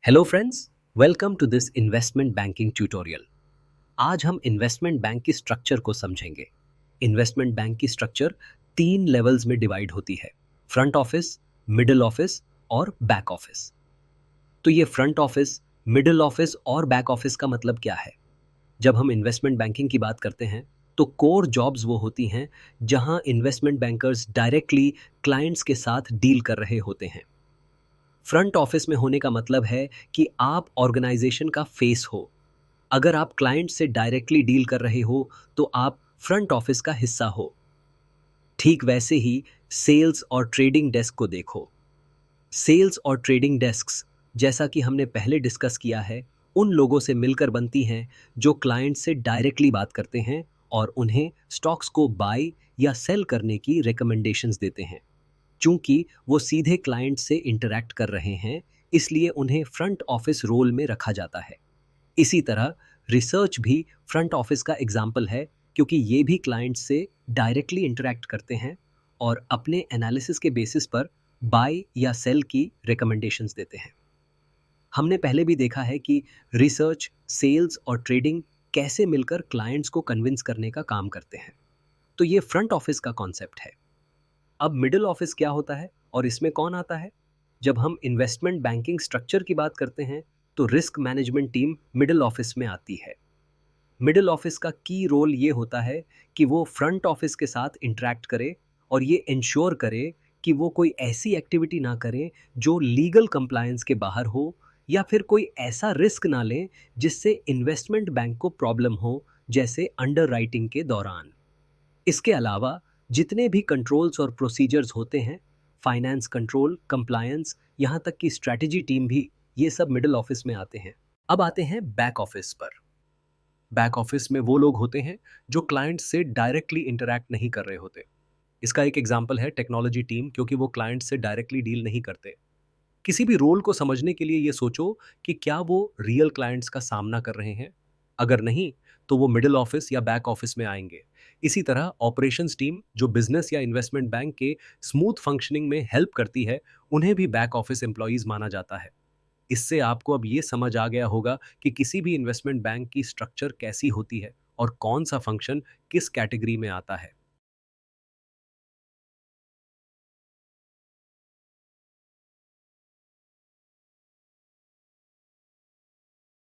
Hello friends, welcome to this investment banking tutorial. आज हम investment bank की structure को समझेंगे। इन्वेस्टमेंट बैंक की स्ट्रक्चर 3 लेवल्स में डिवाइड होती है: फ्रंट ऑफिस, मिडिल ऑफिस और बैक ऑफिस। तो ये फ्रंट ऑफिस, मिडिल ऑफिस और बैक ऑफिस का मतलब क्या है? जब हम इन्वेस्टमेंट बैंकिंग की बात करते हैं तो कोर जॉब्स वो होती हैं जहां इन्वेस्टमेंट बैंकर्स डायरेक्टली क्लाइंट्स के साथ डील कर रहे होते हैं। फ्रंट ऑफिस में होने का मतलब है कि आप ऑर्गेनाइजेशन का फेस हो। अगर आप क्लाइंट से डायरेक्टली डील कर रहे हो तो आप फ्रंट ऑफिस का हिस्सा हो। ठीक वैसे ही सेल्स और ट्रेडिंग डेस्क को देखो। सेल्स और ट्रेडिंग डेस्क्स, जैसा कि हमने पहले डिस्कस किया है, उन लोगों से मिलकर बनती हैं जो क्लाइंट से डायरेक्टली बात करते हैं और उन्हें स्टॉक्स को बाय या सेल करने की रिकमेंडेशंस देते हैं। चूंकि वो सीधे क्लाइंट से इंटरैक्ट कर रहे हैं, इसलिए उन्हें फ्रंट ऑफिस रोल में रखा जाता है। इसी तरह रिसर्च भी फ्रंट ऑफिस का एग्जाम्पल है, क्योंकि ये भी क्लाइंट से डायरेक्टली इंटरैक्ट करते हैं और अपने एनालिसिस के बेसिस पर बाय या सेल की रिकमेंडेशंस देते हैं। हमने पहले भी देखा है कि रिसर्च, सेल्स और ट्रेडिंग कैसे मिलकर क्लाइंट्स को कन्विंस करने का काम करते हैं। तो ये फ्रंट ऑफिस का कॉन्सेप्ट है। अब मिडिल ऑफिस क्या होता है और इसमें कौन आता है? जब हम इन्वेस्टमेंट बैंकिंग स्ट्रक्चर की बात करते हैं तो risk management team middle office में आती है। मिडिल ऑफिस का की रोल ये होता है कि वो फ्रंट ऑफिस के साथ इंटरैक्ट करे और ये इंश्योर करे कि वो कोई ऐसी एक्टिविटी ना करे जो लीगल कंप्लायंस के बाहर हो, या फिर कोई ऐसा रिस्क ना ले जिससे इन्वेस्टमेंट बैंक को प्रॉब्लम हो, जैसे अंडर राइटिंग के दौरान। इसके अलावा जितने भी कंट्रोल्स और प्रोसीजर्स होते हैं, फाइनेंस कंट्रोल, कंप्लायंस, यहाँ तक कि स्ट्रैटेजी टीम भी, ये सब मिडिल ऑफिस में आते हैं। अब आते हैं बैक ऑफिस पर। बैक ऑफिस में वो लोग होते हैं जो क्लाइंट से डायरेक्टली इंटरैक्ट नहीं कर रहे होते। इसका एक एग्जाम्पल है टेक्नोलॉजी टीम, क्योंकि वो क्लाइंट से डायरेक्टली डील नहीं करते। किसी भी रोल को समझने के लिए ये सोचो कि क्या वो रियल क्लाइंट्स का सामना कर रहे हैं। अगर नहीं, तो वो मिडिल ऑफिस या बैक ऑफिस में आएंगे। इसी तरह ऑपरेशंस टीम, जो बिजनेस या इन्वेस्टमेंट बैंक के स्मूथ फंक्शनिंग में हेल्प करती है, उन्हें भी बैक ऑफिस एम्प्लॉयज माना जाता है। इससे आपको अब ये समझ आ गया होगा कि किसी भी इन्वेस्टमेंट बैंक की स्ट्रक्चर कैसी होती है और कौन सा फंक्शन किस कैटेगरी में आता है।